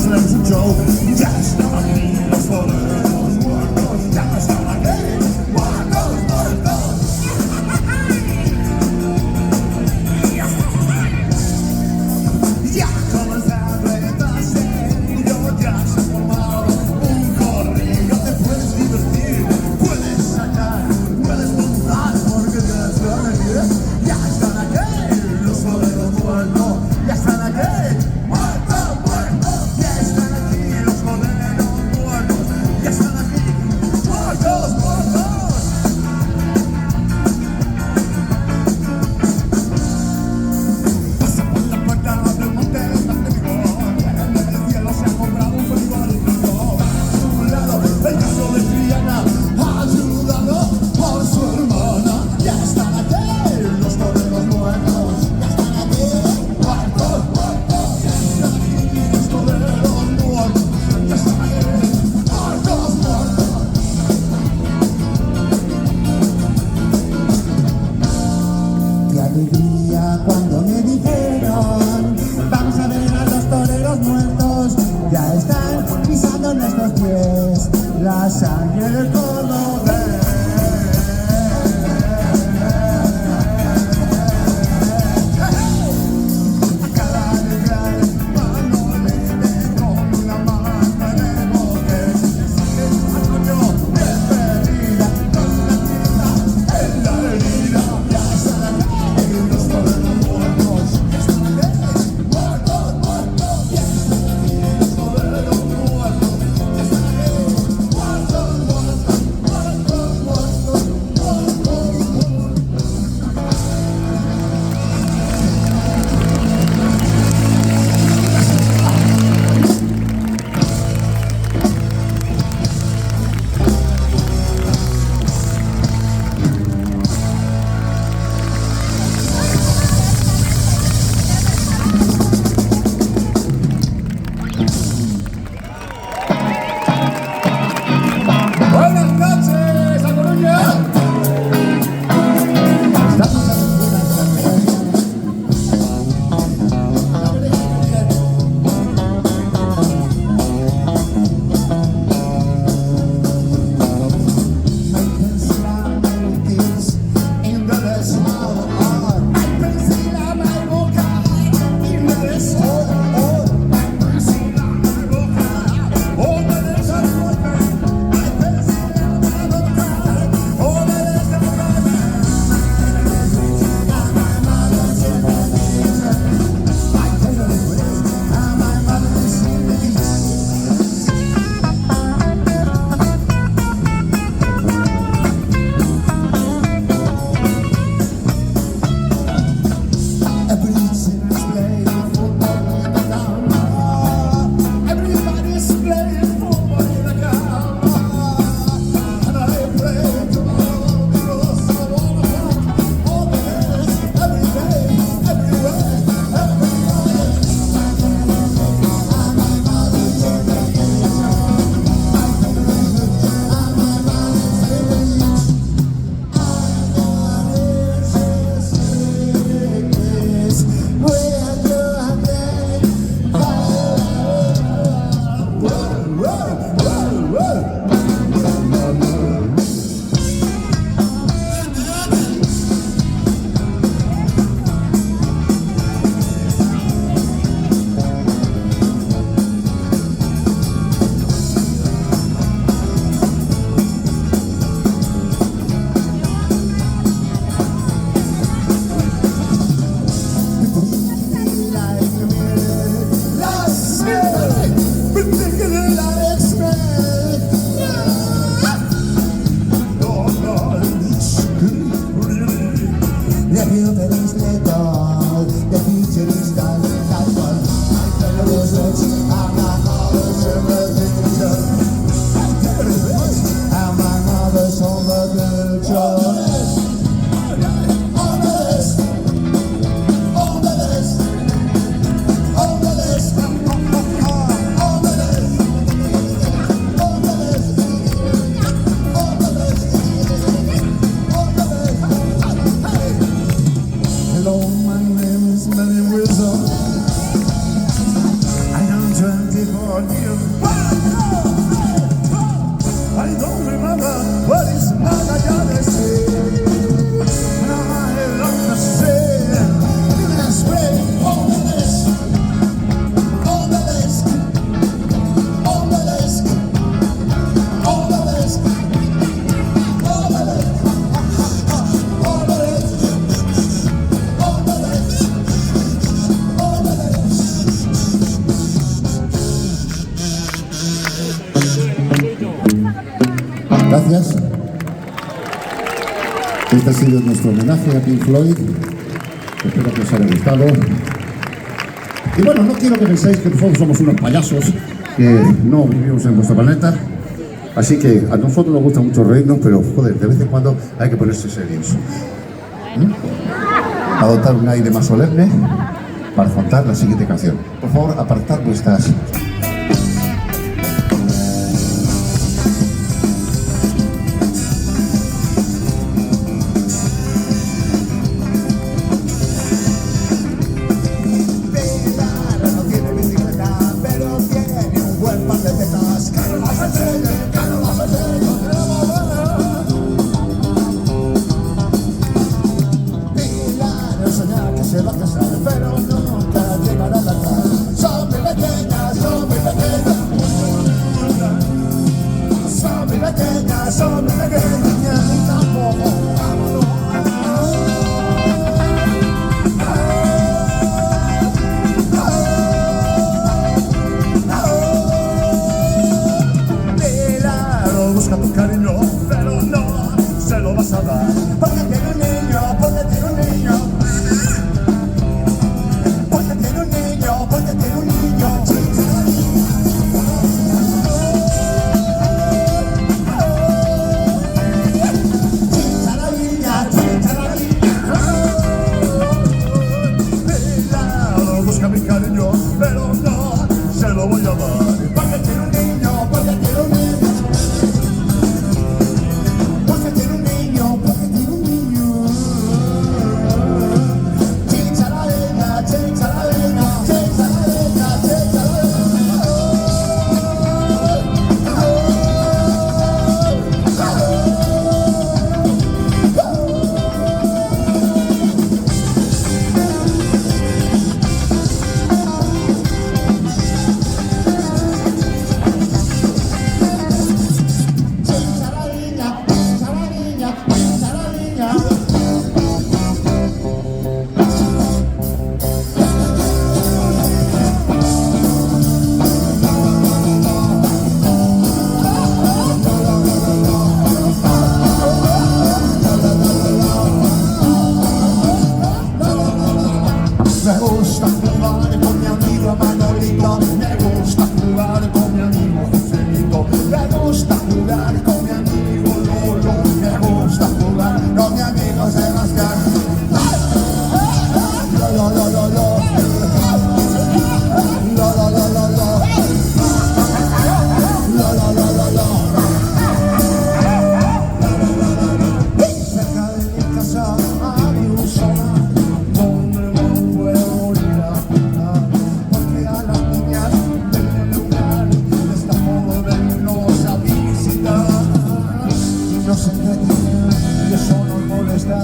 hacerles un show. Ya están aquí los toreros muertos, ya están aquí, muertos, muertos. Ya comenzado el pasillo, ya se ha formado un corrillo. Te puedes divertir, puedes sacar, puedes montar, porque ya están aquí. Ya están aquí los toreros muertos, ya están aquí, muertos, muertos. Ya están aquí los toreros muertos, ya están aquí, muertos, muertos. Pasa por la puerta del monte magnífico, en el cielo se ha comprado un frigorífico. A un lado el caso de Triana, ayudado por su hermana. Ya están aquí los toreros muertos, ya están aquí, muertos, muertos. Ya están aquí los toreros muertos, ya están aquí, muertos, muertos. Qué alegría cuando me dijeron, vamos a ver a los toreros muertos. Ya están pisando nuestros pies, la sangre cordobés. A cada alegría Manolete con la máscara de botes. Al coño despedida, con la tinta en la herida. Ya están aquí los toreros muertos, ya están aquí, muertos, muertos. Ya están aquí los toreros muertos, ya están aquí, muertos, muertos. for you. I don't remember what is not I gotta say. I love to say, let's play all the this, all the this, all the this, all the this, all the this, all the this, all the this, all the this. Gracias. Este ha sido nuestro homenaje a Pink Floyd. Espero que os haya gustado. Y bueno, no quiero que penséis que nosotros somos unos payasos que no vivimos en vuestro planeta. Así que a nosotros nos gusta mucho reírnos, pero joder, de vez en cuando hay que ponerse serios. Adoptar un aire más solemne para afrontar la siguiente canción. Por favor, apartad vuestras... Pero nunca llegará la tarde. Son muy pequeñas, son muy pequeñas. Son muy pequeñas, son muy pequeñas. Tampoco, vámonos. Claro, busca tu cariño, pero no se lo vas a dar. Porque tiene un niño, porque tiene un niño. Busca mi cariño, pero no se lo voy a dar. Porque tiene un niño, porque tiene un niño. Porque tiene un niño, porque tiene un niño. Chicharaleña, chicharaleña, chicharaleña, me gusta jugar con mi amigo Manolito, me gusta jugar con mi amigo Joselito, me gusta jugar con mi amigo Lolo, me gusta jugar con mi amigo Sebastián. Lo, lo, lo, lo, lo. Lo, lo, lo, lo, lo. Lo, lo, lo, lo, lo. Cerca de mi casa hay un solar donde no puedo ir a jugar, porque a las niñas del lugar les da modo vernos a visitar. Y nos entretienen y eso nos molesta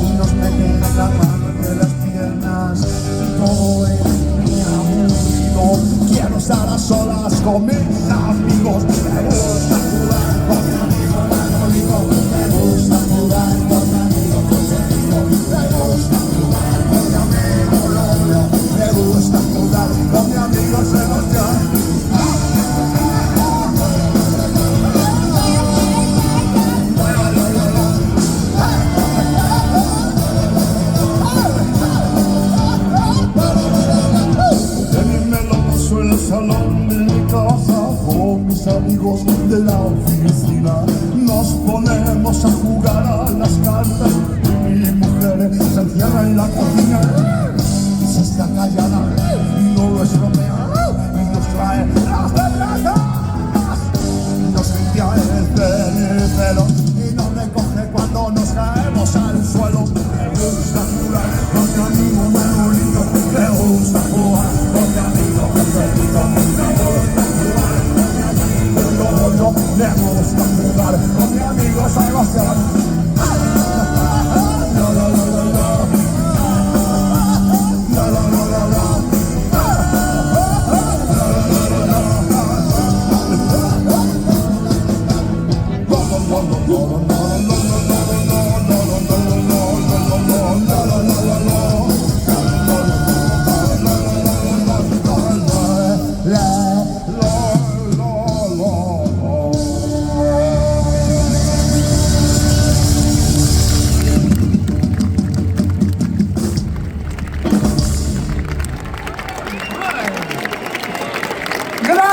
y nos meten la mano entre las piernas y todo es muy aburrido. Quiero estar a solas con mis amigos. Me gusta jugar con mi amigo Manolito, me gusta jugar con mi amigo Joselito, me gusta jugar con mi amigo Lolo, me gusta jugar con mi amigo Sebastián. Me lo paso en el salón de mi casa con mis amigos de la oficina. Nos ponemos a jugar a las cartas y mi mujer se encierra en la cocina y se está callada y no es bromea y nos trae las cervezas, nos limpia el pelo y nos recoge cuando nos caemos al suelo. Me gusta jugar con mi amigo Manolito, me gusta jugar con mi amigo Joselito, me gusta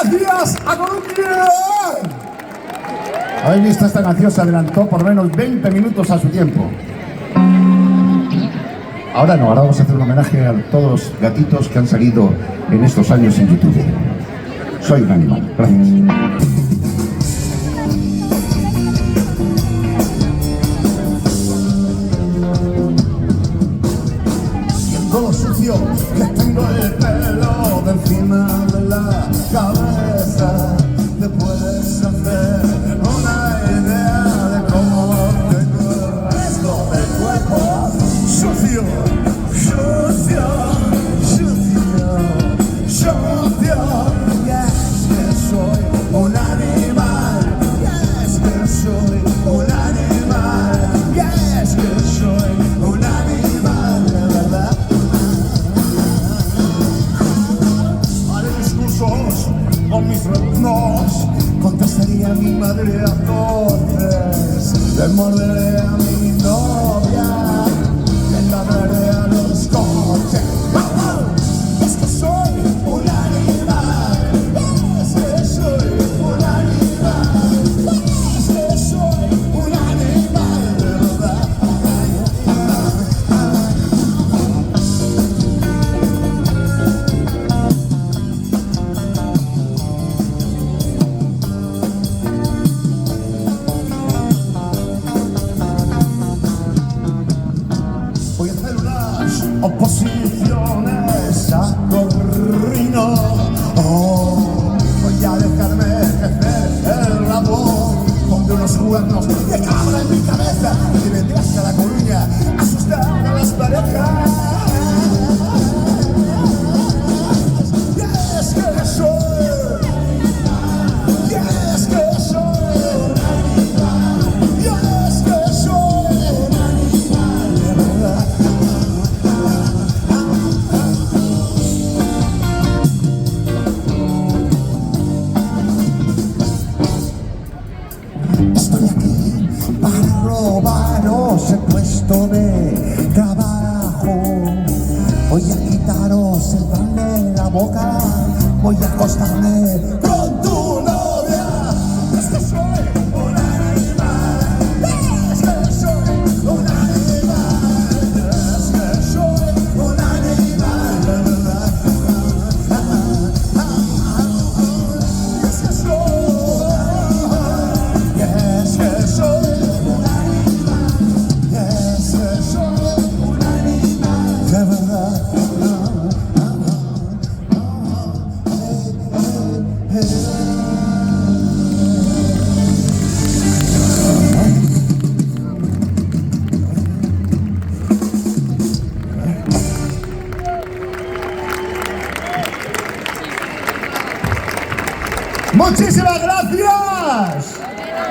gracias a Colombia. Habéis visto, esta canción se adelantó por lo menos 20 minutos a su tiempo. Ahora no, ahora vamos a hacer un homenaje a todos los gatitos que han salido en estos años en YouTube. Soy un animal. Gracias. Lo sucio que tengo el pelo de encima de la cabeza, te puedes hacer una idea de cómo tengo el resto del cuerpo sucio, sucio, sucio, sucio. Y es que soy un animal, y es que soy un animal, y es que soy un animal de verdad. Con mis ritmos contestaría a mi madre a voces, le morderé a mi novia, le ladraré a los coches. Es que soy un animal, es que soy un animal, es que soy un animal de verdad. Oposiciones a Corrino, voy a dejarme crecer el rabo, ponte unos cuernos de cabra en mi cabeza y vendrás a La Coruña a asustar a las parejas. Y es que soy, y es que soy, y es que soy un animal de verdad. Estoy aquí para robaros el puesto de trabajo. Voy a quitaros el pan de la boca. Voy a acostarme con tu novia. Es que soy un animal. Es que soy un animal. Es que soy un animal de verdad. Es que soy. Yes, que soy un animal, yes, que soy un animal, de verdad. Muchísimas gracias.